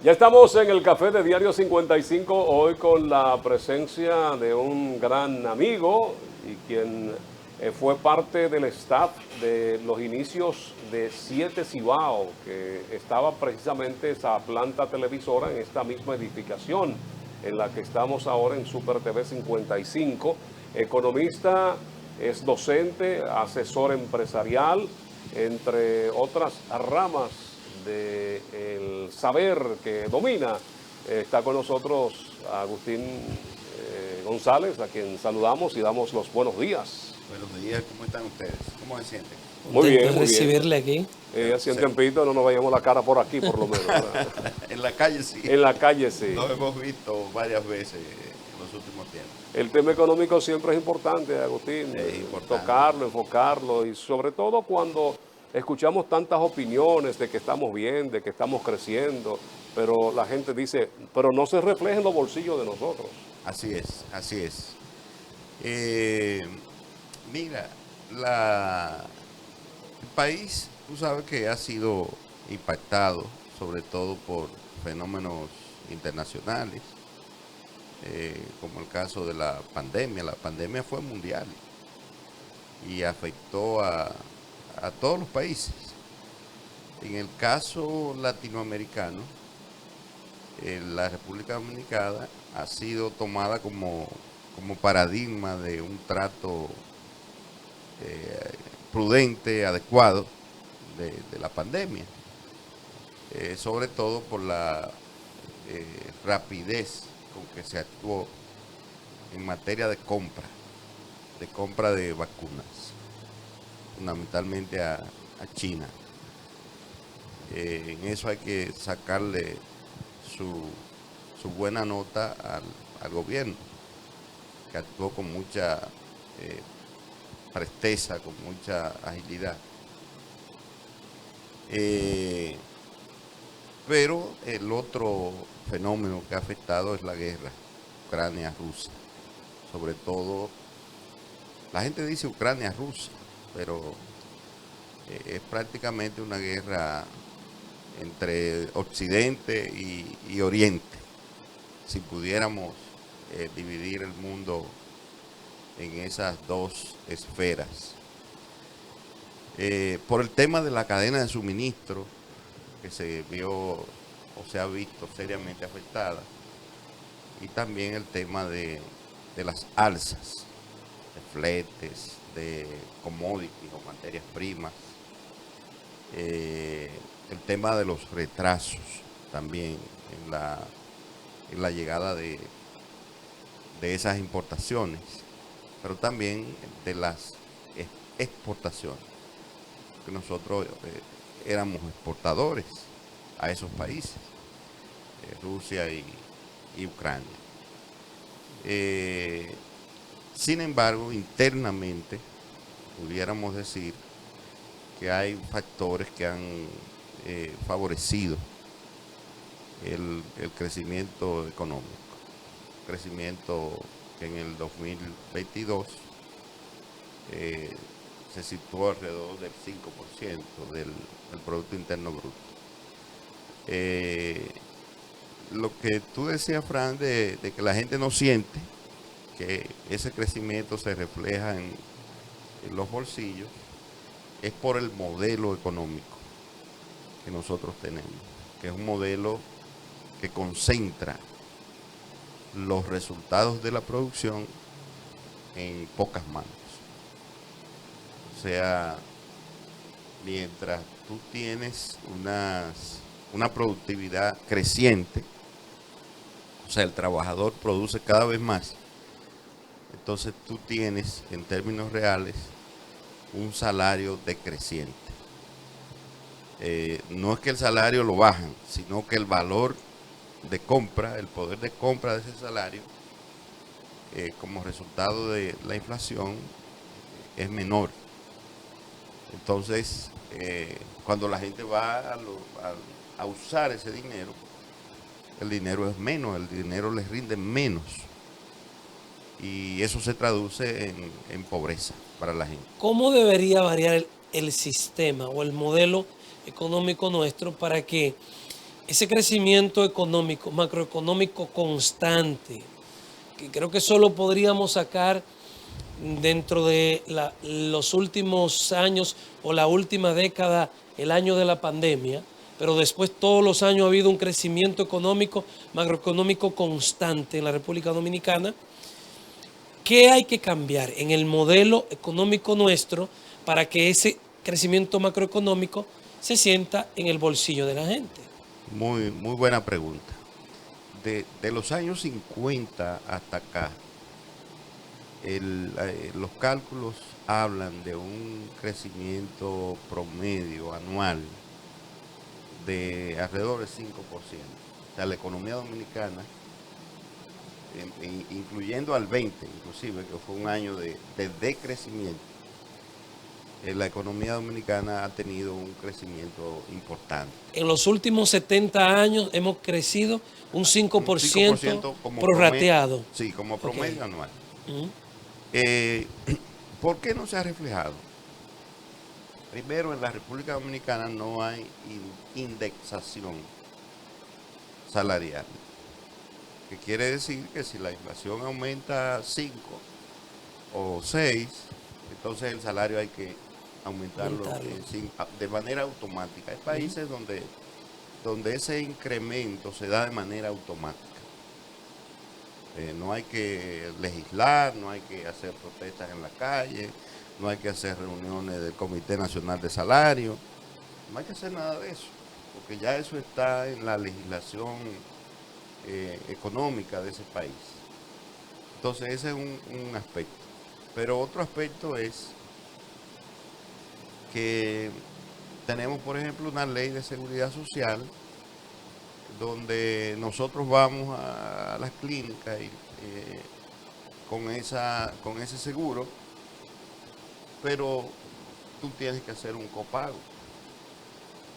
Ya estamos en el café de Diario 55, hoy con la presencia de un gran amigo y quien fue parte del staff de los inicios de 7 Cibao, que estaba precisamente esa planta televisora en esta misma edificación en la que estamos ahora en Super TV 55. Economista, es docente, asesor empresarial, entre otras ramas del saber que domina. Está con nosotros Agustín González, a quien saludamos y damos los buenos días. Buenos días, ¿cómo están ustedes? ¿Cómo se sienten? Muy Contento de bien, muy bien. recibirle aquí. Hace un tiempito no nos veíamos la cara por aquí, por lo menos, ¿verdad? En la calle sí. En la calle sí. Lo hemos visto varias veces en los últimos tiempos. El tema económico siempre es importante, Agustín, Es importante. tocarlo, enfocarlo, y sobre todo cuando escuchamos tantas opiniones de que estamos bien, de que estamos creciendo, pero la gente dice, pero no se refleja en los bolsillos de nosotros. Así es, así es. Mira, el país, tú sabes que ha sido impactado, sobre todo por fenómenos internacionales, como el caso de la pandemia. La pandemia fue mundial y afectó a todos los países. En el caso latinoamericano, la República Dominicana ha sido tomada como paradigma de un trato prudente, adecuado de la pandemia, sobre todo por la rapidez con que se actuó en materia de compra de vacunas, fundamentalmente a China. En eso hay que sacarle su buena nota al gobierno, que actuó con mucha presteza, con mucha agilidad. Pero el otro fenómeno que ha afectado es la guerra Ucrania-Rusia. Sobre todo, la gente dice Ucrania-Rusia, pero es prácticamente una guerra entre Occidente y Oriente, si pudiéramos dividir el mundo en esas dos esferas. Por el tema de la cadena de suministro, que se vio o se ha visto seriamente afectada, y también el tema de las alzas, de fletes, de commodities o materias primas, el tema de los retrasos también en la llegada de esas importaciones, pero también de las exportaciones, que nosotros éramos exportadores a esos países, Rusia y Ucrania. Sin embargo, internamente pudiéramos decir que hay factores que han favorecido el crecimiento económico, crecimiento que en el 2022 se situó alrededor del 5% del Producto Interno Bruto. Lo que tú decías, Fran, de que la gente no siente que ese crecimiento se refleja en los bolsillos, es por el modelo económico que nosotros tenemos, que es un modelo que concentra los resultados de la producción en pocas manos. O sea, mientras tú tienes una productividad creciente, o sea, el trabajador produce cada vez más, entonces tú tienes en términos reales un salario decreciente. No es que el salario lo bajan, sino que el valor de compra, el poder de compra de ese salario, como resultado de la inflación, es menor. Entonces, cuando la gente va a usar ese dinero, el dinero es menos, el dinero les rinde menos. Y eso se traduce en pobreza para la gente. ¿Cómo debería variar el sistema o el modelo económico nuestro para que ese crecimiento económico, macroeconómico constante, que creo que solo podríamos sacar dentro de los últimos años o la última década, el año de la pandemia, pero después todos los años ha habido un crecimiento económico, macroeconómico constante en la República Dominicana. ¿Qué hay que cambiar en el modelo económico nuestro para que ese crecimiento macroeconómico se sienta en el bolsillo de la gente? Muy, muy buena pregunta. De los años 50 hasta acá, los cálculos hablan de un crecimiento promedio anual de alrededor del 5%. O sea, la economía dominicana, incluyendo al 20 inclusive, que fue un año de decrecimiento, la economía dominicana ha tenido un crecimiento importante. En los últimos 70 años hemos crecido un 5%, como prorrateado. Promedio, sí, como promedio Okay. anual. ¿Por qué no se ha reflejado? Primero, en la República Dominicana no hay indexación salarial, que quiere decir que si la inflación aumenta 5 o 6, entonces el salario hay que aumentarlo de manera automática. Hay países donde ese incremento se da de manera automática. No hay que legislar, no hay que hacer protestas en la calle, no hay que hacer reuniones del Comité Nacional de Salario, no hay que hacer nada de eso, porque ya eso está en la legislación económica de ese país. Entonces ese es un aspecto. Pero otro aspecto es que tenemos, por ejemplo, una ley de seguridad social donde nosotros vamos a las clínicas con ese seguro, pero tú tienes que hacer un copago,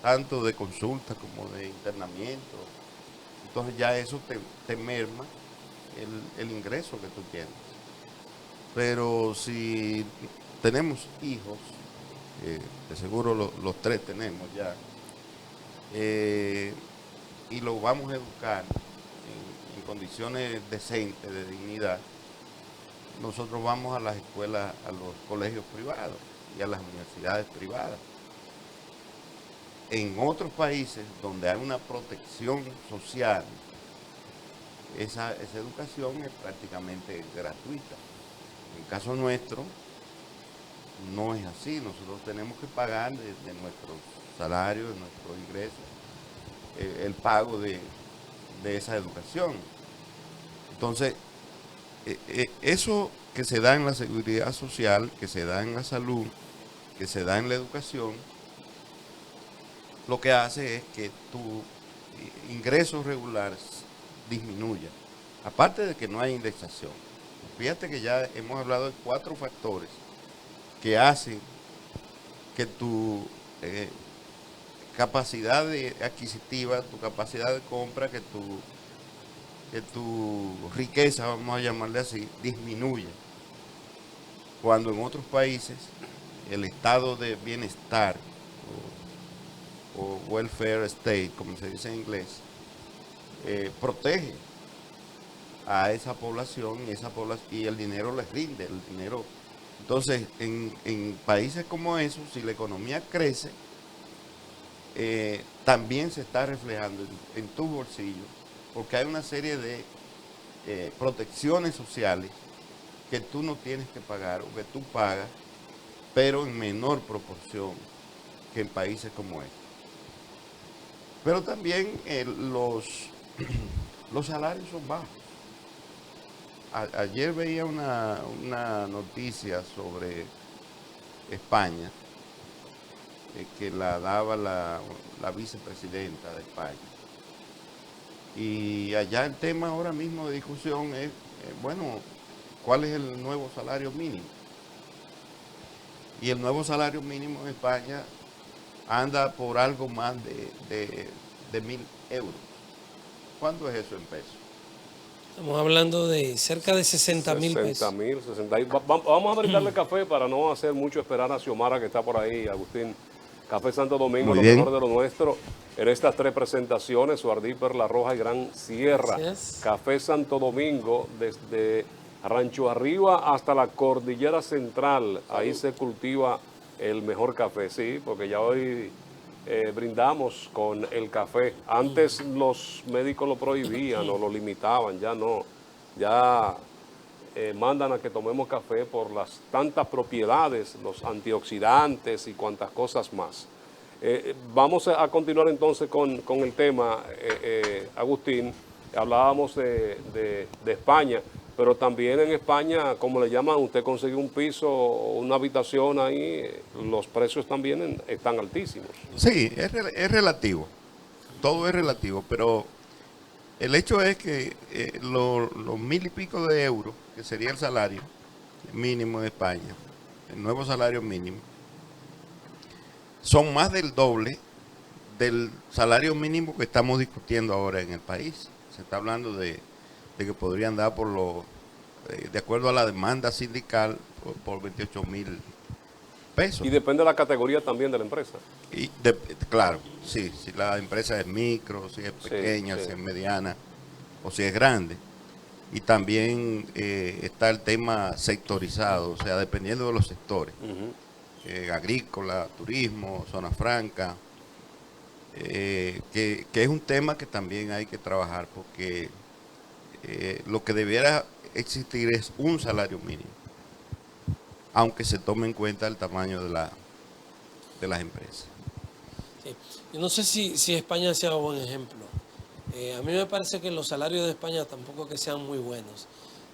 tanto de consulta como de internamiento. Entonces ya eso te merma el ingreso que tú tienes. Pero si tenemos hijos, de seguro los tres tenemos ya, y lo vamos a educar en condiciones decentes, de dignidad, nosotros vamos a las escuelas, a los colegios privados y a las universidades privadas. En otros países donde hay una protección social, esa educación es prácticamente gratuita. En el caso nuestro, no es así. Nosotros tenemos que pagar de nuestros salarios, de nuestros ingresos, el pago de esa educación. Entonces, eso que se da en la seguridad social, que se da en la salud, que se da en la educación, lo que hace es que tu ingreso regular disminuya. Aparte de que no hay indexación. Fíjate que ya hemos hablado de 4 factores que hacen que tu capacidad adquisitiva, tu capacidad de compra, que tu riqueza, vamos a llamarle así, disminuya. Cuando en otros países el estado de bienestar o welfare state, como se dice en inglés, protege a esa población y el dinero les rinde, el dinero. Entonces, en países como esos, si la economía crece, también se está reflejando en tu bolsillo, porque hay una serie de protecciones sociales que tú no tienes que pagar o que tú pagas, pero en menor proporción que en países como estos. Pero también los salarios son bajos. Ayer veía una noticia sobre España, que la daba la vicepresidenta de España. Y allá el tema ahora mismo de discusión es, bueno, ¿cuál es el nuevo salario mínimo? Y el nuevo salario mínimo en España anda por algo más de 1.000 euros. ¿Cuánto es eso en pesos? Estamos hablando de cerca de 60.000 pesos. 60.000. Vamos a brindarle café para no hacer mucho esperar a Xiomara, que está por ahí, Agustín. Café Santo Domingo, Muy lo bien. mejor de lo nuestro. En estas 3 presentaciones, Suardí, Perla Roja y Gran Sierra. Así es. Café Santo Domingo, desde Rancho Arriba hasta la Cordillera Central. Ahí se cultiva el mejor café, sí, porque ya hoy brindamos con el café. Antes los médicos lo prohibían o lo limitaban, ya no. Ya mandan a que tomemos café por las tantas propiedades, los antioxidantes y cuantas cosas más. Vamos a continuar entonces con el tema, Agustín. Hablábamos de España, pero también en España, como le llaman, usted consigue un piso o una habitación ahí, los precios también están altísimos. Sí, es relativo. Todo es relativo, pero el hecho es que los 1.000 y pico de euros, que sería el salario mínimo en España, el nuevo salario mínimo, son más del doble del salario mínimo que estamos discutiendo ahora en el país. Se está hablando de que podrían dar de acuerdo a la demanda sindical, por 28.000 pesos. Y depende de la categoría también de la empresa. Claro, sí, si la empresa es micro, si es pequeña, sí. si es mediana o si es grande. Y también está el tema sectorizado, o sea, dependiendo de los sectores. Agrícola, turismo, zona franca, que es un tema que también hay que trabajar, porque lo que debiera existir es un salario mínimo, aunque se tome en cuenta el tamaño de las empresas. Sí. Yo no sé si España sea un buen ejemplo. A mí me parece que los salarios de España tampoco que sean muy buenos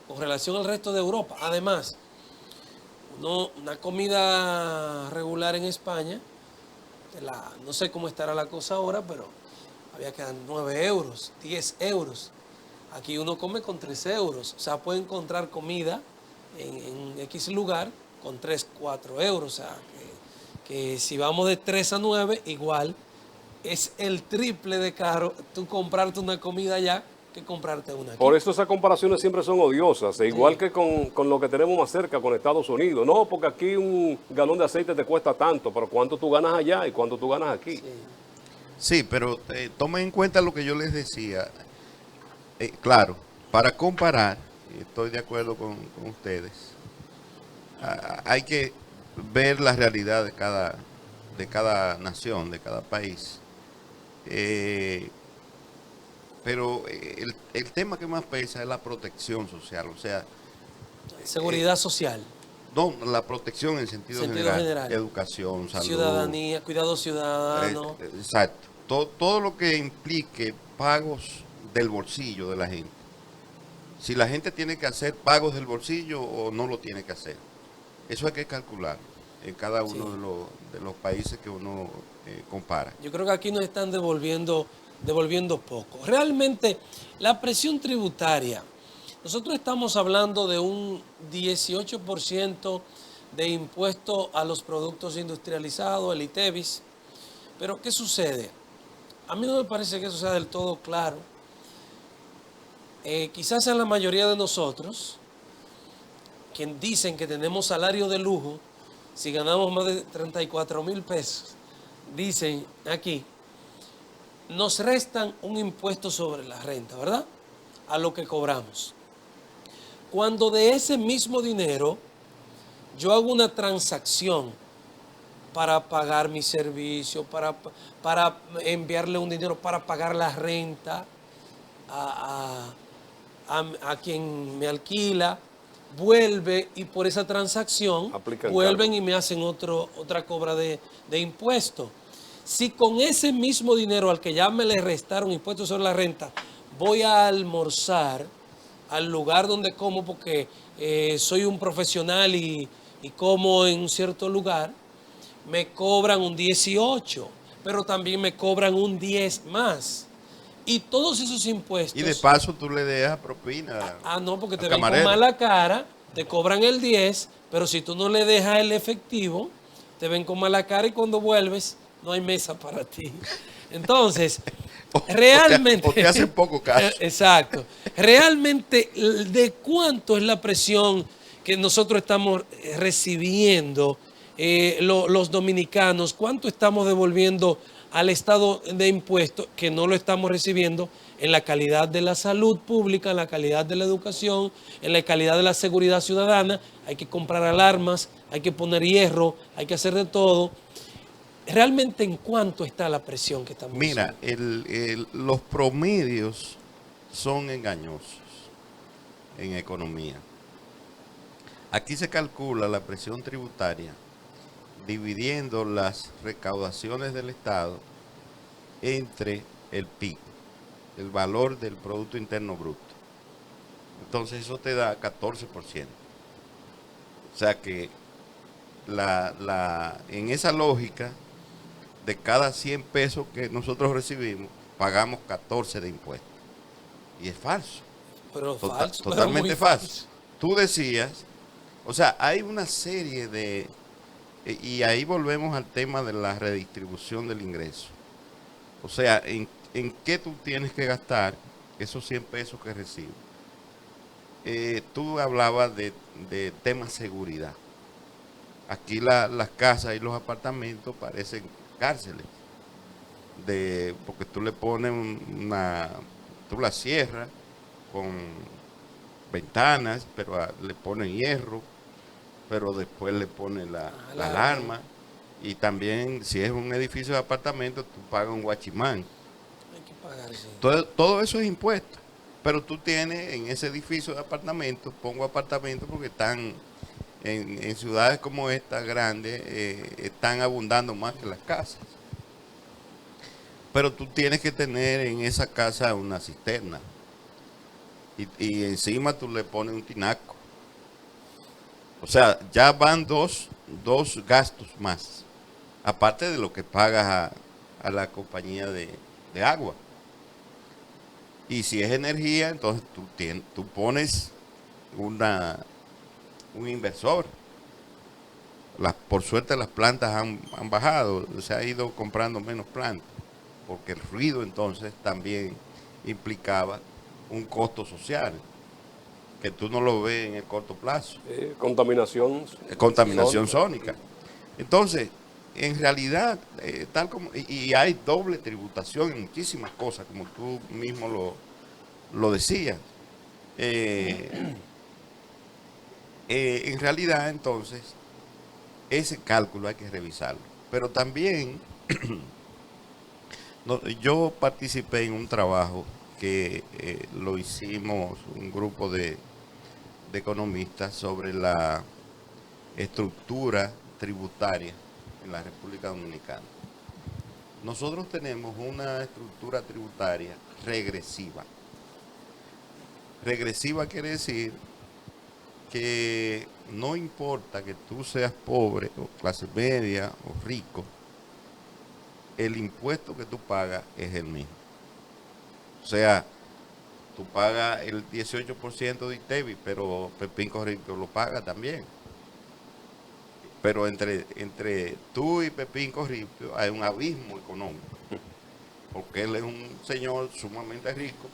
con relación al resto de Europa. Además, una comida regular en España, no sé cómo estará la cosa ahora, pero había que dar 9 euros, 10 euros. Aquí uno come con 3 euros. O sea, puede encontrar comida en X lugar con 3, 4 euros. O sea, que si vamos de 3 a 9, igual es el triple de caro tú comprarte una comida allá que comprarte una aquí. Por eso esas comparaciones siempre son odiosas, igual que con lo que tenemos más cerca, con Estados Unidos. No, porque aquí un galón de aceite te cuesta tanto, pero ¿cuánto tú ganas allá y cuánto tú ganas aquí? Sí, pero tomen en cuenta lo que yo les decía. Claro, para comparar, y estoy de acuerdo con ustedes, hay que ver la realidad de cada nación, de cada país. Pero el tema que más pesa es la protección social, o sea, Seguridad social, no, la protección en sentido general, educación, salud, ciudadanía, cuidado ciudadano. Exacto, todo lo que implique pagos del bolsillo de la gente. Si la gente tiene que hacer pagos del bolsillo o no lo tiene que hacer, eso hay que calcular en cada uno de los países que uno compara. Yo creo que aquí nos están devolviendo poco. Realmente, la presión tributaria, nosotros estamos hablando de un 18% de impuesto a los productos industrializados, el ITEVIS. Pero, ¿qué sucede? A mí no me parece que eso sea del todo claro. Quizás en la mayoría de nosotros, quien dicen que tenemos salario de lujo, si ganamos más de 34,000 pesos, dicen aquí, nos restan un impuesto sobre la renta, ¿verdad? A lo que cobramos. Cuando de ese mismo dinero yo hago una transacción para pagar mi servicio, para enviarle un dinero, para pagar la renta a quien me alquila, vuelve y por esa transacción vuelven y me hacen otra cobra de impuesto. Si con ese mismo dinero al que ya me le restaron impuestos sobre la renta, voy a almorzar al lugar donde como porque soy un profesional y como en un cierto lugar, me cobran un 18, pero también me cobran un 10 más. Y todos esos impuestos... Y de paso tú le dejas propina. No, porque te ven con mala cara, te cobran el 10, pero si tú no le dejas el efectivo, te ven con mala cara y cuando vuelves no hay mesa para ti. Entonces, realmente... O te hacen poco caso. Exacto. Realmente, ¿de cuánto es la presión que nosotros estamos recibiendo los dominicanos, cuánto estamos devolviendo al Estado de impuestos que no lo estamos recibiendo en la calidad de la salud pública, en la calidad de la educación, en la calidad de la seguridad ciudadana. Hay que comprar alarmas, hay que poner hierro, hay que hacer de todo. ¿Realmente en cuánto está la presión que estamos Mira, haciendo? los promedios son engañosos en economía. Aquí se calcula la presión tributaria dividiendo las recaudaciones del Estado entre el PIB, el valor del Producto Interno Bruto. Entonces eso te da 14%. O sea que en esa lógica, de cada 100 pesos que nosotros recibimos, pagamos 14 de impuestos. Y es falso. Pero falso, pero Totalmente muy falso. Tú decías, o sea, hay una serie de... Y ahí volvemos al tema de la redistribución del ingreso. O sea, ¿en qué tú tienes que gastar esos 100 pesos que recibes? Tú hablabas de tema seguridad. Aquí las casas y los apartamentos parecen cárceles. Porque tú le pones tú la cierras con ventanas, pero le pones hierro, pero después le pones la alarma. Y también, si es un edificio de apartamentos, tú pagas un guachimán. Hay que pagar, sí. Todo eso es impuesto. Pero tú tienes en ese edificio de apartamentos, pongo apartamentos porque están en ciudades como esta, grandes, están abundando más que las casas. Pero tú tienes que tener en esa casa una cisterna. Y encima tú le pones un tinaco. O sea, ya van dos gastos más. Aparte de lo que pagas a la compañía de agua. Y si es energía, entonces tú pones un inversor. Por suerte las plantas han bajado, se ha ido comprando menos plantas, porque el ruido entonces también implicaba un costo social, que tú no lo ves en el corto plazo. Contaminación Sónica. Entonces, en realidad, tal como y hay doble tributación en muchísimas cosas, como tú mismo lo decías. En realidad, entonces, ese cálculo hay que revisarlo. Pero también, yo participé en un trabajo que lo hicimos un grupo de economistas sobre la estructura tributaria en la República Dominicana. Nosotros tenemos una estructura tributaria regresiva. Regresiva quiere decir que no importa que tú seas pobre o clase media o rico, el impuesto que tú pagas es el mismo. O sea, tú pagas el 18% de ITEVI, pero Pepín Corripio lo paga también. Pero entre tú y Pepín Corripio hay un abismo económico, porque él es un señor sumamente rico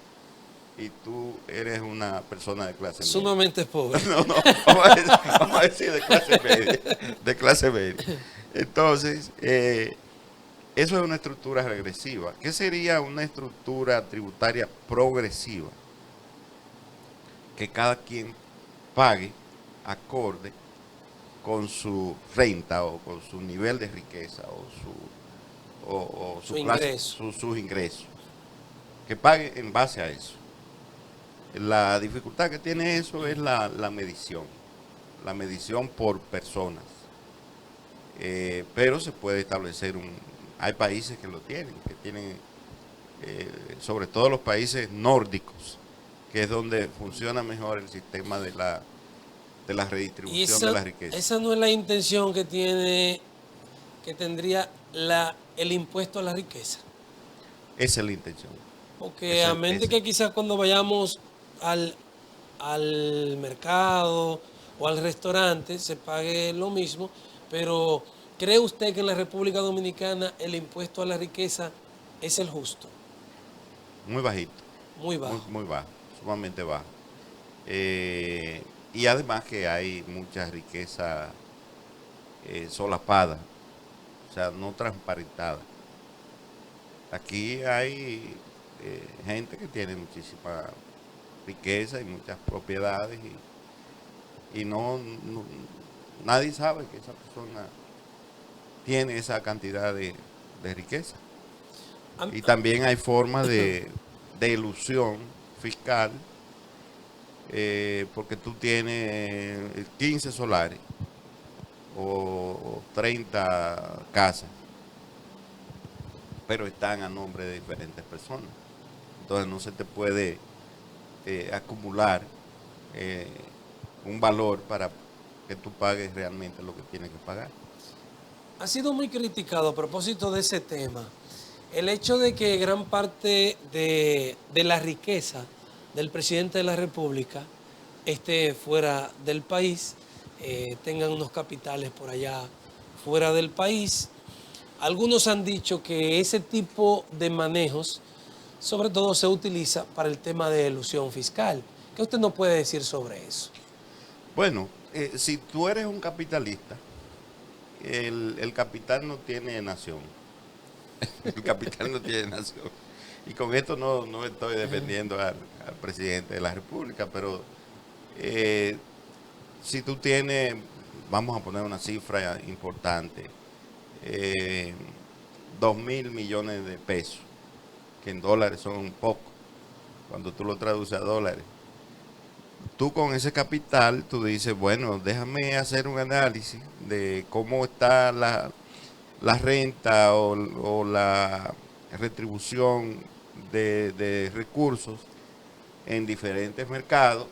y tú eres una persona de clase media. Sumamente pobre. No, vamos a decir de clase media. Entonces, eso es una estructura regresiva. ¿Qué sería una estructura tributaria progresiva? Que cada quien pague acorde con su renta o con su nivel de riqueza o su clase, ingreso. sus ingresos. Que pague en base a eso. La dificultad que tiene eso es la medición por personas. Pero se puede establecer hay países que lo tienen, sobre todo los países nórdicos, que es donde funciona mejor el sistema de la redistribución de la riqueza. Esa no es la intención que tendría el impuesto a la riqueza. Esa es la intención. Porque a mente que quizás cuando vayamos al mercado o al restaurante se pague lo mismo, pero ¿cree usted que en la República Dominicana el impuesto a la riqueza es el justo? Muy bajito. Muy bajo. Muy bajo, sumamente bajo. Y además que hay mucha riqueza solapada, o sea, no transparentada. Aquí hay gente que tiene muchísima riqueza y muchas propiedades y nadie sabe que esa persona tiene esa cantidad de riqueza. Y también hay formas de ilusión fiscal, porque tú tienes 15 solares o 30 casas, pero están a nombre de diferentes personas. Entonces no se te puede acumular un valor para que tú pagues realmente lo que tienes que pagar. Ha sido muy criticado a propósito de ese tema el hecho de que gran parte de la riqueza del presidente de la República esté fuera del país, tengan unos capitales por allá fuera del país. Algunos han dicho que ese tipo de manejos sobre todo se utiliza para el tema de elusión fiscal. ¿Qué usted nos puede decir sobre eso? Bueno, si tú eres un capitalista, el capital no tiene nación. El capital no tiene nación. Y con esto no estoy defendiendo al presidente de la República, pero si tú tienes, vamos a poner una cifra importante, 2.000 millones de pesos, que en dólares son poco, cuando tú lo traduces a dólares. Tú con ese capital, tú dices, bueno, déjame hacer un análisis de cómo está la renta o la retribución de recursos en diferentes mercados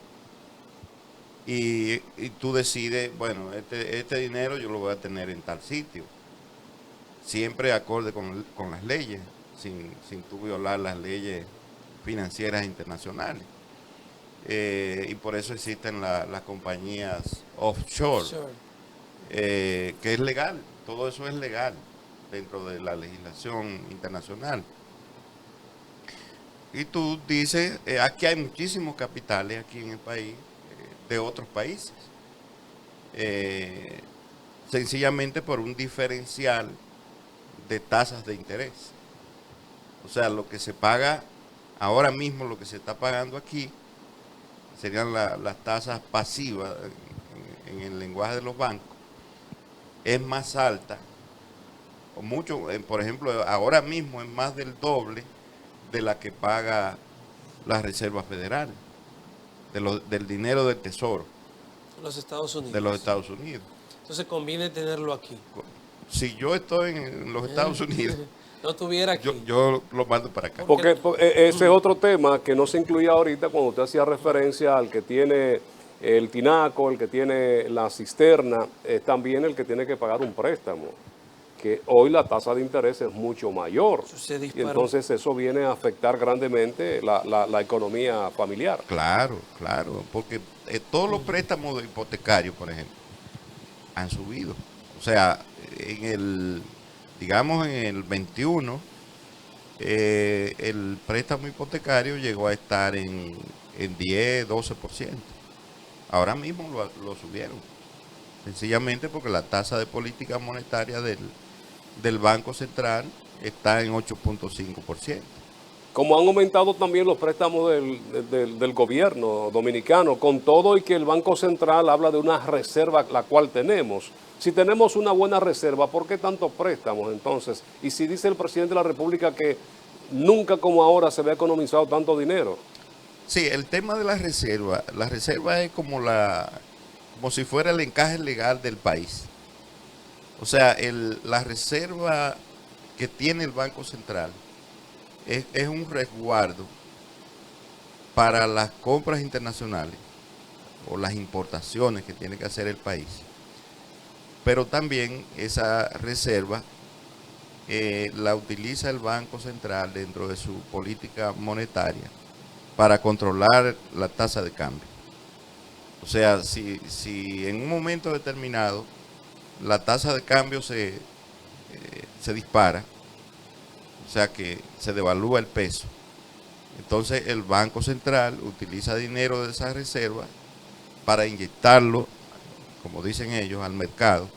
y tú decides, bueno, este dinero yo lo voy a tener en tal sitio, siempre acorde con las leyes, sin tú violar las leyes financieras internacionales. Y por eso existen las compañías offshore, que es legal, todo eso es legal dentro de la legislación internacional. Y tú dices, aquí hay muchísimos capitales aquí en el país, de otros países, sencillamente por un diferencial de tasas de interés. O sea, lo que se paga ahora mismo, lo que se está pagando aquí, serían las tasas pasivas en el lenguaje de los bancos, es más alta, o mucho, por ejemplo, ahora mismo es más del doble de la que paga la Reserva Federal, del dinero del Tesoro. Los Estados Unidos. De los Estados Unidos. Entonces conviene tenerlo aquí. Si yo estoy en los Estados Unidos, no estuviera aquí. Yo lo mando para acá. Porque ese es otro tema que no se incluía ahorita cuando usted hacía referencia al que tiene el tinaco, el que tiene la cisterna, es también el que tiene que pagar un préstamo, que hoy la tasa de interés es mucho mayor. Y entonces eso viene a afectar grandemente la economía familiar. Claro, claro, porque todos los préstamos hipotecarios, por ejemplo, han subido. O sea, digamos en el 21, el préstamo hipotecario llegó a estar en 10, 12%. Ahora mismo lo subieron, sencillamente porque la tasa de política monetaria del Banco Central está en 8.5%. Como han aumentado también los préstamos del gobierno dominicano, con todo y que el Banco Central habla de una reserva la cual tenemos. Si tenemos una buena reserva, ¿por qué tantos préstamos entonces? Y si dice el presidente de la República que nunca como ahora se había economizado tanto dinero. Sí, el tema de la reserva es como si fuera el encaje legal del país. O sea, la reserva que tiene el Banco Central es un resguardo para las compras internacionales o las importaciones que tiene que hacer el país. Pero también esa reserva la utiliza el Banco Central dentro de su política monetaria para controlar la tasa de cambio. O sea, si en un momento determinado la tasa de cambio se dispara, o sea que se devalúa el peso, entonces el Banco Central utiliza dinero de esa reserva para inyectarlo, como dicen ellos, al mercado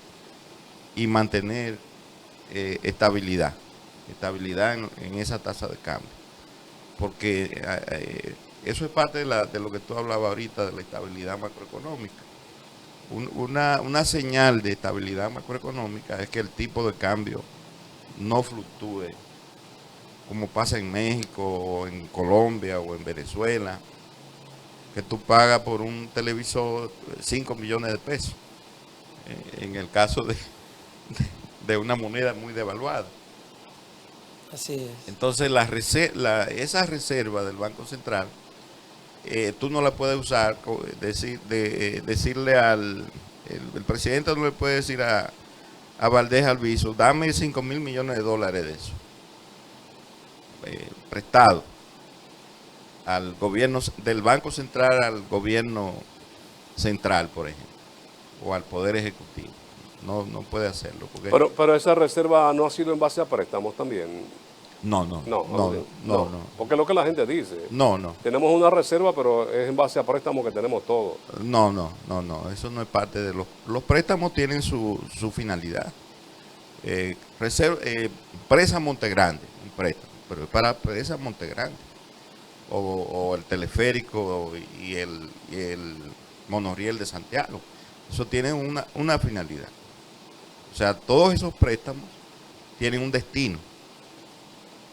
y mantener estabilidad en esa tasa de cambio. Porque eso es parte de lo que tú hablabas ahorita, de la estabilidad macroeconómica. Una señal de estabilidad macroeconómica es que el tipo de cambio no fluctúe como pasa en México, o en Colombia o en Venezuela, que tú pagas por un televisor 5 millones de pesos, en el caso de una moneda muy devaluada. Así es. Entonces esa reserva del Banco Central, tú no la puedes usar, decirle el presidente no le puede decir a Valdés Alviso, dame 5.000 millones de dólares de eso, prestado al gobierno, del Banco Central al gobierno central, por ejemplo, o al Poder Ejecutivo. No puede hacerlo. Porque Pero esa reserva no ha sido en base a préstamos también. no, Porque es lo que la gente dice. no, no. Tenemos una reserva, pero es en base a préstamos que tenemos todo. No, eso no es parte de los préstamos, tienen su finalidad. Presa Montegrande, un préstamo, pero es para Presa Montegrande, o el teleférico y el monorriel de Santiago. Eso tiene una finalidad. O sea, todos esos préstamos tienen un destino,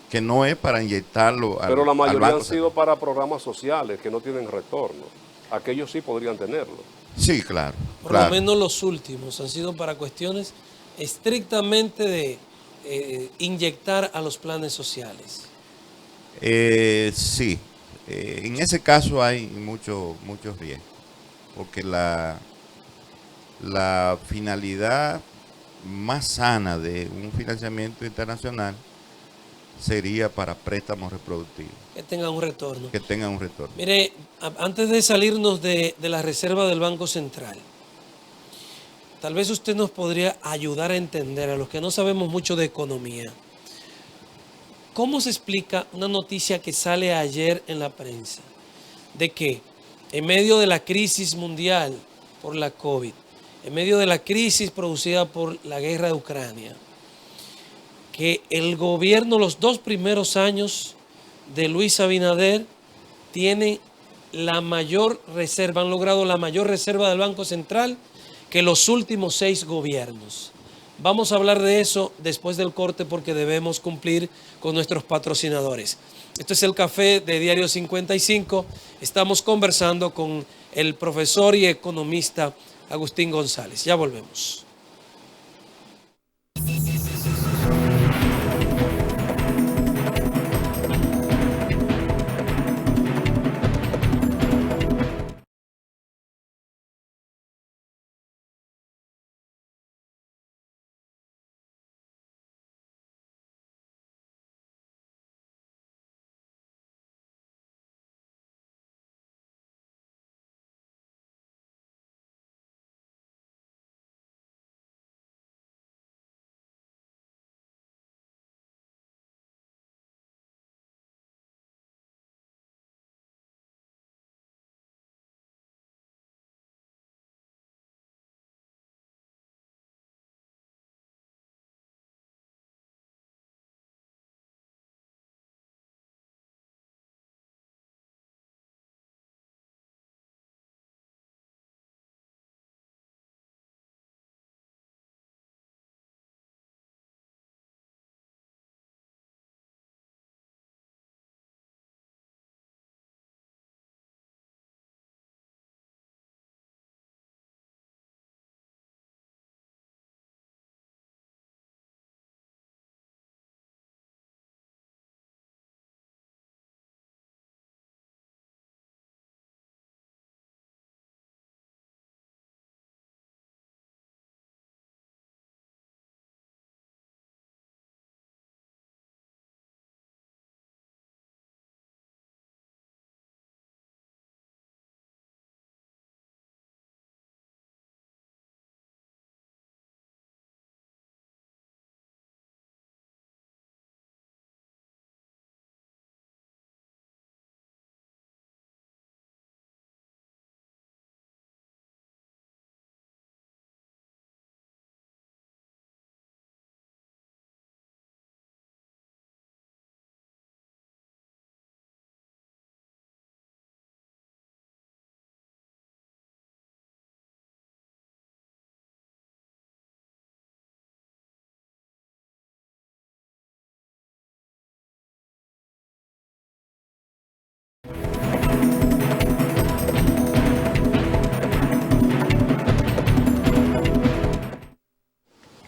que no es para inyectarlo Pero la al mayoría Banco han sido Central. para programas sociales que no tienen retorno. Aquellos sí podrían tenerlo. Sí, claro. Por lo menos los últimos han sido para cuestiones estrictamente de inyectar a los planes sociales. Sí, en ese caso hay muchos riesgos, porque la finalidad más sana de un financiamiento internacional sería para préstamos reproductivos, Que tengan un retorno. que tengan un retorno. Mire, antes de salirnos de la reserva del Banco Central, tal vez usted nos podría ayudar a entender, a los que no sabemos mucho de economía, ¿cómo se explica una noticia que sale ayer en la prensa de que en medio de la crisis mundial por la COVID, en medio de la crisis producida por la guerra de Ucrania, que el gobierno, los 2 primeros años de Luis Abinader, tiene la mayor reserva, han logrado la mayor reserva del Banco Central que los últimos 6 gobiernos? Vamos a hablar de eso después del corte porque debemos cumplir con nuestros patrocinadores. Esto es el café de Diario 55. Estamos conversando con el profesor y economista Agustín González. Ya volvemos.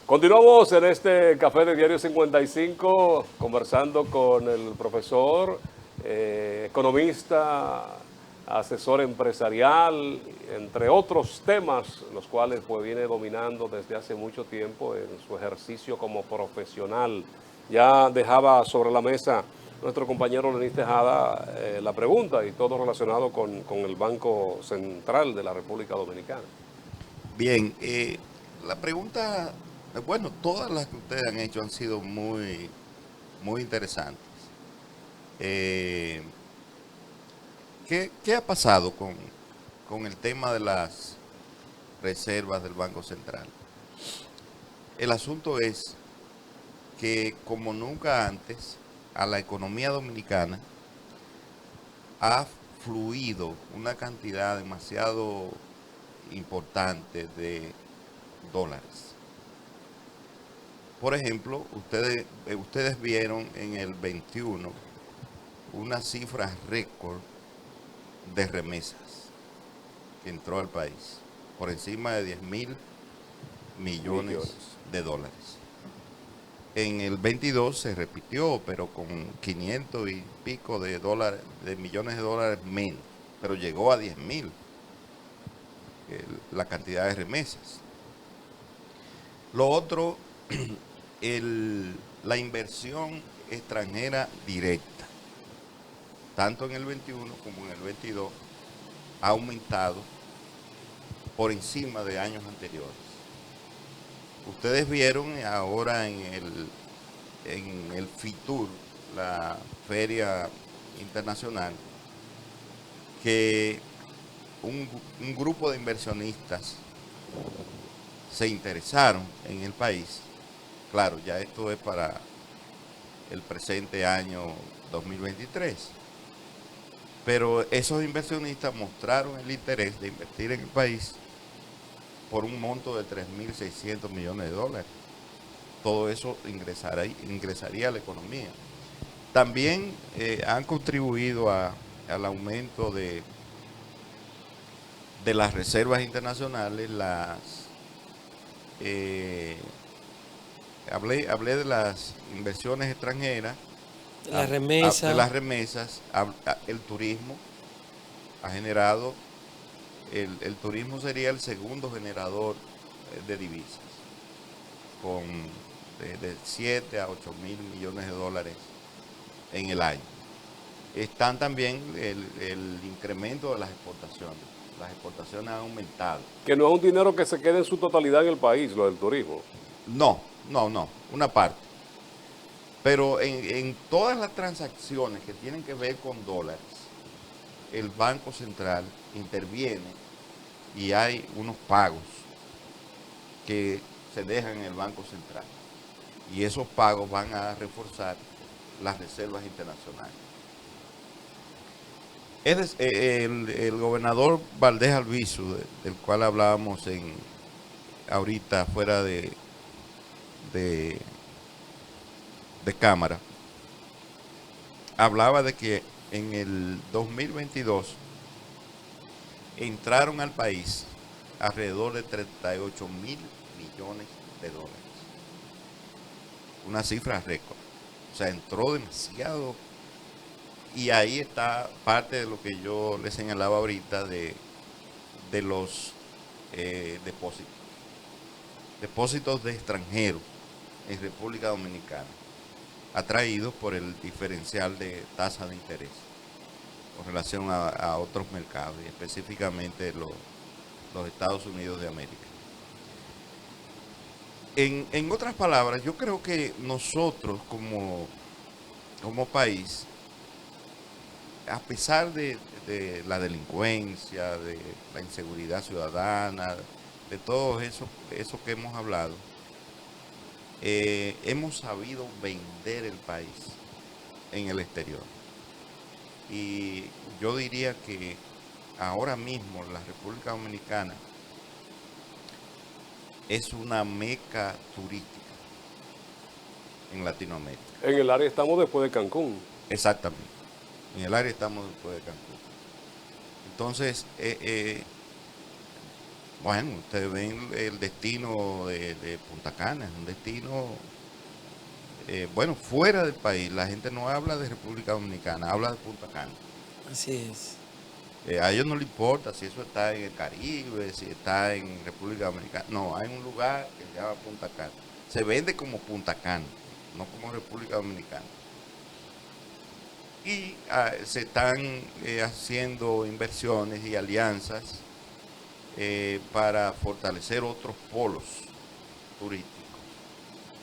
Continuamos en este café de Diario 55 conversando con el profesor, economista, asesor empresarial, entre otros temas, los cuales pues viene dominando desde hace mucho tiempo en su ejercicio como profesional. Ya dejaba sobre la mesa nuestro compañero Lenín Tejada la pregunta y todo relacionado con el Banco Central de la República Dominicana. Bien, la pregunta, bueno, todas las que ustedes han hecho han sido muy interesantes. Eh, ¿qué ha pasado con el tema de las reservas del Banco Central? El asunto es que como nunca antes a la economía dominicana ha fluido una cantidad demasiado importante de dólares. Por ejemplo, ustedes vieron en el 21 una cifra récord de remesas que entró al país, por encima de 10.000 millones de dólares. En el 22 se repitió, pero con 500 y pico de dólares, de millones de dólares menos, pero llegó a 10.000 la cantidad de remesas. Lo otro, la inversión extranjera directa, tanto en el 21 como en el 22, ha aumentado por encima de años anteriores. Ustedes vieron ahora en el FITUR, la Feria Internacional, que un grupo de inversionistas se interesaron en el país. Claro, ya esto es para el presente año 2023. Pero esos inversionistas mostraron el interés de invertir en el país por un monto de 3.600 millones de dólares. Todo eso ingresaría a la economía. También han contribuido al aumento de las reservas internacionales. Hablé de las inversiones extranjeras, La remesa. de las remesas. El turismo ha generado, el turismo sería el segundo generador de divisas, con de 7 a 8.000 millones de dólares en el año. Están también el incremento de las exportaciones. Las exportaciones han aumentado. Que no es un dinero que se quede en su totalidad en el país, lo del turismo. No, una parte. Pero en todas las transacciones que tienen que ver con dólares, el Banco Central interviene y hay unos pagos que se dejan en el Banco Central. Y esos pagos van a reforzar las reservas internacionales. El gobernador Valdés Albizu, del cual hablábamos ahorita fuera de cámara, hablaba de que en el 2022 entraron al país alrededor de 38.000 millones de dólares. Una cifra récord. O sea, entró demasiado. Y ahí está parte de lo que yo le señalaba ahorita de los depósitos. Depósitos de extranjeros en República Dominicana, atraídos por el diferencial de tasa de interés con relación a otros mercados, y específicamente los Estados Unidos de América. En otras palabras, yo creo que nosotros como país, a pesar de la delincuencia, de la inseguridad ciudadana, de todo eso que hemos hablado, hemos sabido vender el país en el exterior. Y yo diría que ahora mismo la República Dominicana es una meca turística en Latinoamérica. En el área estamos después de Cancún. Exactamente. En el área estamos después de Cancún. Entonces, Bueno, ustedes ven el destino de Punta Cana, es un destino, bueno, fuera del país. La gente no habla de República Dominicana, habla de Punta Cana. Así es. A ellos no les importa si eso está en el Caribe, si está en República Dominicana. No, hay un lugar que se llama Punta Cana. Se vende como Punta Cana, no como República Dominicana. Y se están haciendo inversiones y alianzas para fortalecer otros polos turísticos,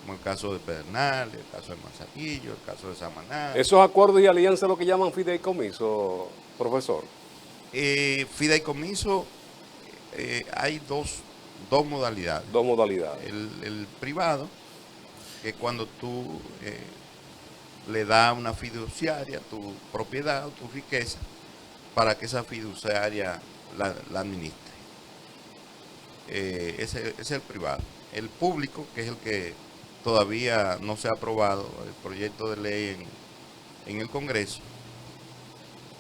como el caso de Pedernales, el caso de Manzanillo, el caso de Samaná. Esos acuerdos y alianzas lo que llaman fideicomiso, profesor. Fideicomiso, hay dos modalidades. Dos modalidades. El privado, que cuando tú le das una fiduciaria tu propiedad o tu riqueza para que esa fiduciaria la administre. Ese es el privado. El público, que es el que todavía no se ha aprobado, el proyecto de ley en el Congreso,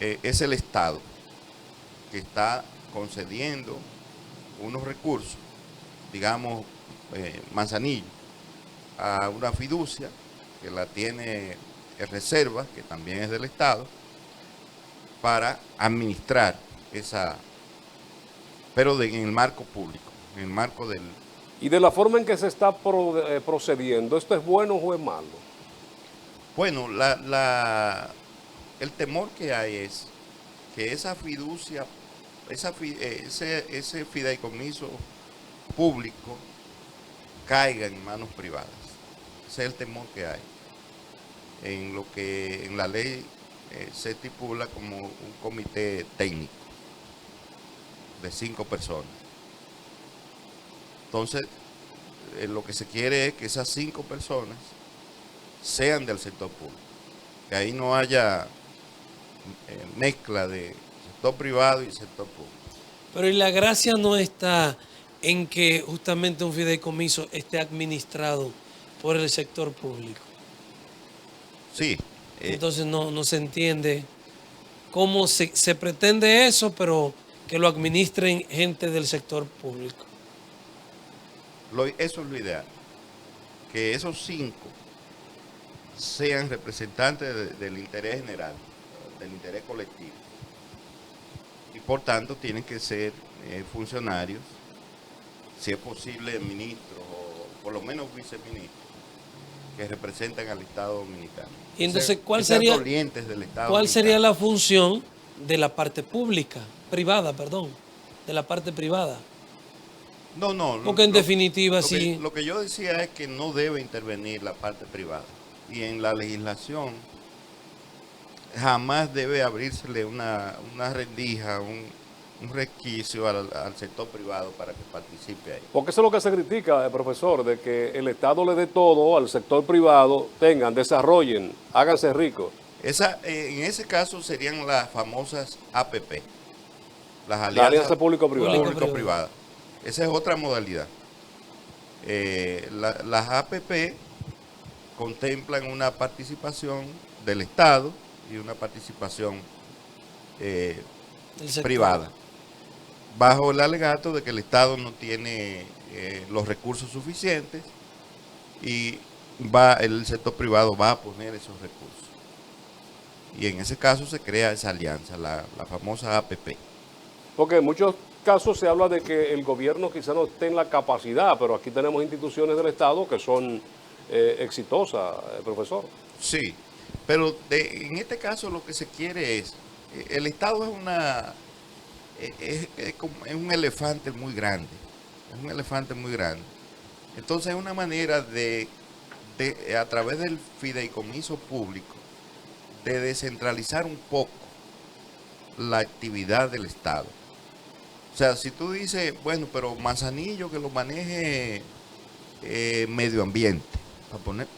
es el Estado, que está concediendo unos recursos, digamos, Manzanillo, a una fiducia que la tiene en reserva, que también es del Estado, para administrar esa, pero en el marco público, en el marco del... Y de la forma en que se está procediendo, ¿esto es bueno o es malo? Bueno, el temor que hay es que esa fiducia, ese fideicomiso público caiga en manos privadas. Ese es el temor que hay. En lo que en la ley se estipula como un comité técnico de 5 personas. Entonces, lo que se quiere es que esas 5 personas sean del sector público, que ahí no haya mezcla de sector privado y sector público. Pero y la gracia no está en que justamente un fideicomiso esté administrado por el sector público. Sí. Entonces no se entiende cómo se pretende eso, pero que lo administren gente del sector público. Eso es lo ideal, que esos 5 sean representantes del interés general, del interés colectivo. Y por tanto tienen que ser funcionarios, si es posible ministros o por lo menos viceministros, que representan al Estado Dominicano. Y entonces, ¿cuál sería la función de la parte pública, privada, perdón, de la parte privada? No. Porque en definitiva sí. Lo que yo decía es que no debe intervenir la parte privada. Y en la legislación jamás debe abrírsele una rendija, un resquicio al sector privado para que participe ahí. Porque eso es lo que se critica, profesor, de que el Estado le dé todo al sector privado, desarrollen, háganse ricos. En ese caso serían las famosas APP, las alianzas público-privadas. Esa es otra modalidad. Las APP contemplan una participación del Estado y una participación privada, bajo el alegato de que el Estado no tiene los recursos suficientes y el sector privado va a poner esos recursos. Y en ese caso se crea esa alianza, la famosa APP. Porque en muchos casos se habla de que el gobierno quizá no esté en la capacidad, pero aquí tenemos instituciones del Estado que son exitosas, profesor. Sí, pero en este caso lo que se quiere es, el Estado es un elefante muy grande, Entonces es una manera de a través del fideicomiso público, de descentralizar un poco la actividad del Estado. O sea, si tú dices, bueno, pero Manzanillo que lo maneje medio ambiente,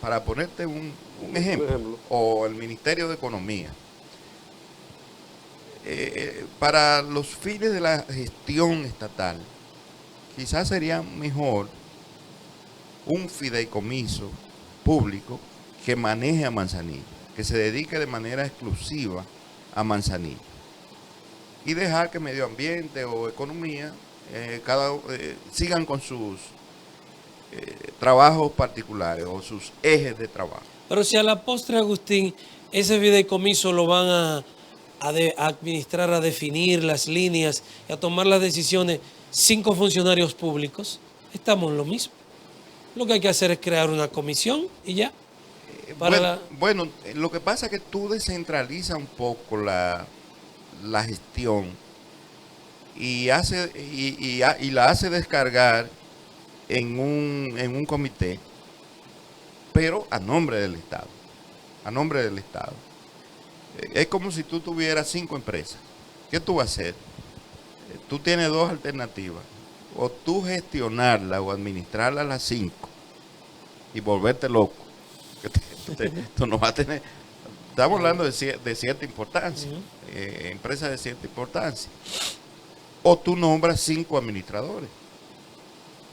para ponerte un ejemplo, o el Ministerio de Economía, para los fines de la gestión estatal, quizás sería mejor un fideicomiso público que maneje a Manzanillo, que se dedique de manera exclusiva a Manzanillo, y dejar que medio ambiente o economía sigan con sus trabajos particulares o sus ejes de trabajo. Pero si a la postre, Agustín, ese fideicomiso lo van a administrar, a definir las líneas y a tomar las decisiones 5 funcionarios públicos, estamos en lo mismo. Lo que hay que hacer es crear una comisión y ya. Bueno, lo que pasa es que tú descentralizas un poco la gestión y la hace descargar en un comité, pero a nombre del Estado. A nombre del Estado. Es como si tú tuvieras 5 empresas. ¿Qué tú vas a hacer? Tú tienes 2 alternativas. O tú gestionarla o administrarla las 5 y volverte loco. Tú no vas a tener. Estamos hablando de cierta importancia. Empresas de cierta importancia. O tú nombras 5 administradores.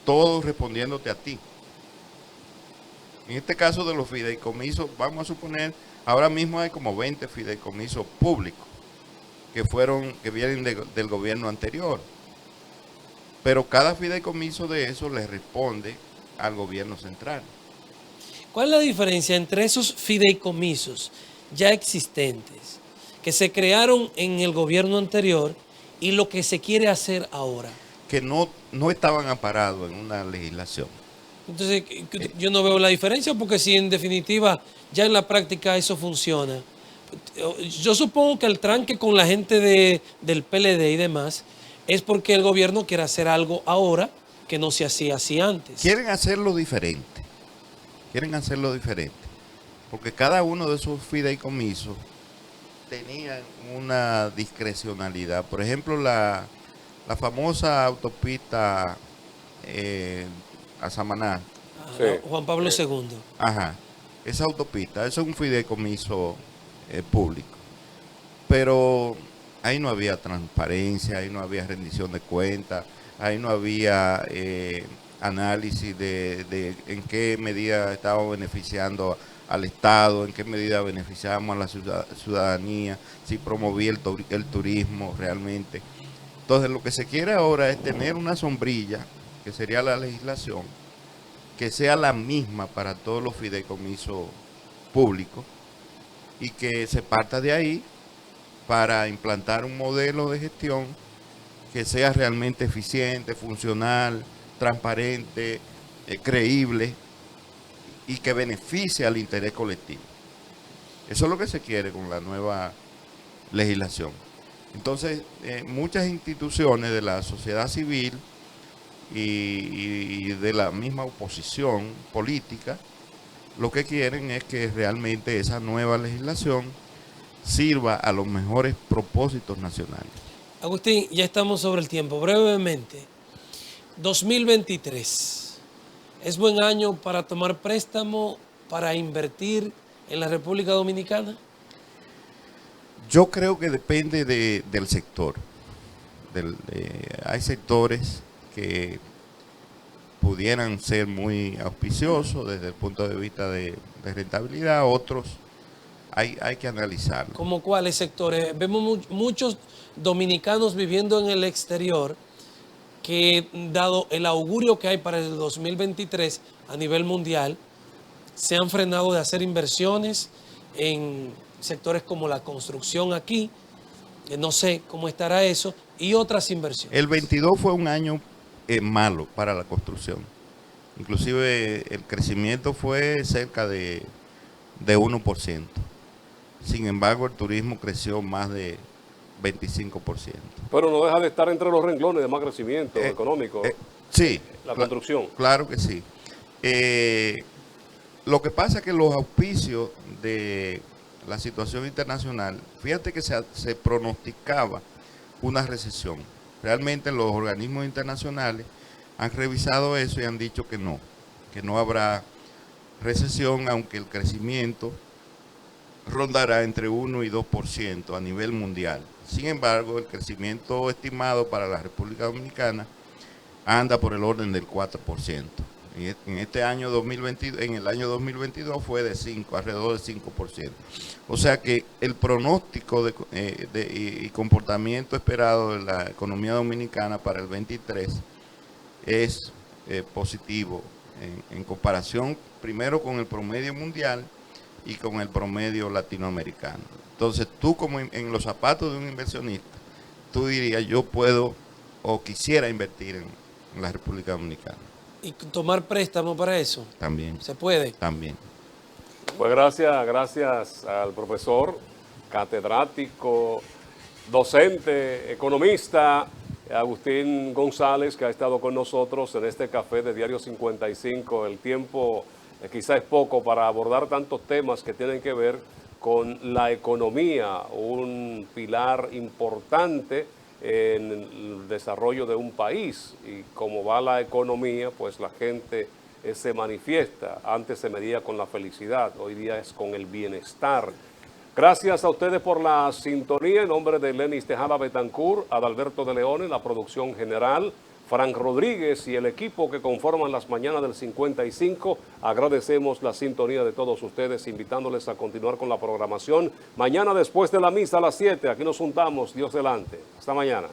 Todos respondiéndote a ti. En este caso de los fideicomisos, vamos a suponer, ahora mismo hay como 20 fideicomisos públicos que vienen del gobierno anterior. Pero cada fideicomiso de eso le responde al gobierno central. ¿Cuál es la diferencia entre esos fideicomisos ya existentes, que se crearon en el gobierno anterior, y lo que se quiere hacer ahora? Que no estaban amparados en una legislación. Entonces, yo no veo la diferencia, porque si en definitiva ya en la práctica eso funciona. Yo supongo que el tranque con la gente del PLD y demás es porque el gobierno quiere hacer algo ahora que no se hacía así antes. Quieren hacerlo diferente. Porque cada uno de esos fideicomisos tenía una discrecionalidad. Por ejemplo, la famosa autopista a Samaná. Sí. Juan Pablo II. Ajá. Esa autopista, eso es un fideicomiso público. Pero ahí no había transparencia, ahí no había rendición de cuentas, ahí no había análisis de en qué medida estaba beneficiando al Estado, en qué medida beneficiamos a la ciudadanía, si promovía el turismo realmente. Entonces lo que se quiere ahora es tener una sombrilla, que sería la legislación, que sea la misma para todos los fideicomisos públicos y que se parta de ahí para implantar un modelo de gestión que sea realmente eficiente, funcional, transparente, creíble y que beneficie al interés colectivo. Eso es lo que se quiere con la nueva legislación. Entonces, muchas instituciones de la sociedad civil y de la misma oposición política, lo que quieren es que realmente esa nueva legislación sirva a los mejores propósitos nacionales. Agustín, ya estamos sobre el tiempo. Brevemente, 2023, ¿es buen año para tomar préstamo, para invertir en la República Dominicana? Yo creo que depende del sector. Hay sectores que pudieran ser muy auspiciosos desde el punto de vista de rentabilidad, otros hay que analizarlo. ¿Cómo cuáles sectores? Vemos muchos dominicanos viviendo en el exterior que, dado el augurio que hay para el 2023 a nivel mundial, se han frenado de hacer inversiones en sectores como la construcción aquí, no sé cómo estará eso, y otras inversiones. El 22 fue un año malo para la construcción. Inclusive el crecimiento fue cerca de 1%. Sin embargo, el turismo creció más de 25%. Pero no deja de estar entre los renglones de más crecimiento económico. Sí. La construcción. Claro que sí. Lo que pasa es que los auspicios de la situación internacional, fíjate que se pronosticaba una recesión. Realmente los organismos internacionales han revisado eso y han dicho que no habrá recesión, aunque el crecimiento rondará entre 1 y 2% a nivel mundial. Sin embargo, el crecimiento estimado para la República Dominicana anda por el orden del 4%. En este año 2022, en el año 2022 fue de 5, alrededor del 5%. O sea que el pronóstico y comportamiento esperado de la economía dominicana para el 23 es positivo en comparación primero con el promedio mundial y con el promedio latinoamericano. Entonces tú, como en los zapatos de un inversionista, tú dirías, yo puedo o quisiera invertir en la República Dominicana. ¿Y tomar préstamo para eso? También. ¿Se puede? También. Pues gracias al profesor, catedrático, docente, economista, Agustín González, que ha estado con nosotros en este café de Diario 55. El tiempo quizá es poco para abordar tantos temas que tienen que ver con la economía, un pilar importante en el desarrollo de un país. Y como va la economía, pues la gente se manifiesta. Antes se medía con la felicidad, hoy día es con el bienestar. Gracias a ustedes por la sintonía. En nombre de Lenis Tejada Betancourt, Adalberto de León, la producción general, Frank Rodríguez y el equipo que conforman las mañanas del 55, agradecemos la sintonía de todos ustedes, invitándoles a continuar con la programación. Mañana después de la misa a las 7, aquí nos juntamos, Dios delante. Hasta mañana.